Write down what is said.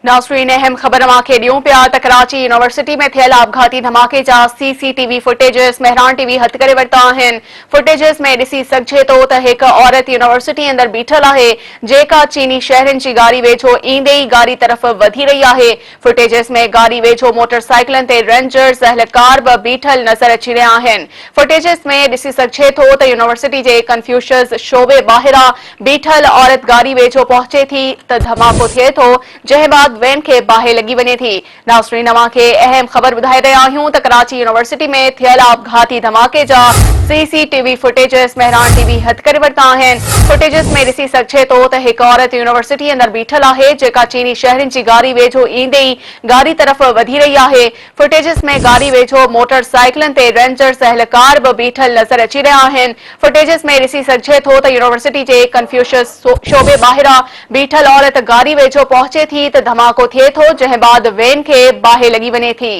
नाज़रीन अहम ख़बर मांखे ॾियूं पिया त कराची यूनिवर्सिटी में थियल आपघाती धमाके जा सीसीटीवी फुटेजेस मेहरान टीवी हथ करे वरिता आहिनि। फुटेजेस में ॾिसी सघिजे थो त हिकु औरत यूनिवर्सिटी अंदर बीठल आहे, जेका चीनी शहरनि जी गाड़ी वेझो ईंदे ई गाड़ी तरफ़ वधी रही आहे। फुटेजेस में गाड़ी वेझो मोटरसाइकिलनि ते रेंजर्स एहलकार बि बीठल नज़र अची रहिया आहिनि। फुटेजेस में ॾिसी सघिजे थो त यूनिवर्सिटी जे कन्फ्यूशियस शोबे ॿाहिरां बीठल औरत गाड़ी वेझो पहुचे थी त धमाको थिए थो, जंहिं बाद वैन के बाहि लगी वञे थी। नाज़रीन अवांखे अहम ख़बर ॿुधाए रहिया आहियूं त कराची यूनिवर्सिटी में थियल आपघाती धमाके जा सीसीटीवी फुटेजेस मेहरान टीवी हथ करे वरिता आहिनि। फुटेजेस में ॾिसी सघिजे थो त हिकु औरत यूनिवर्सिटी अंदर बीठल आहे, जेका चीनी शहरनि जी गाड़ी वेझो ईंदे ई गाड़ी तरफ़ वधी रही आहे। फुटेजेस में गाड़ी वेझो मोटरसाइकिलनि ते रेंजर्स एहलकार बि बीठल नज़र अची रहिया आहिनि। फुटेजेस में ॾिसी सघिजे थो त यूनिवर्सिटी जे कन्फ्यूशियस शोबे ॿाहिरां बीठल औरत गाड़ी वेझो पहुचे थी त धमाको थिए थो, जंहिं बाद वैन खे बाहि लगी वञे थी।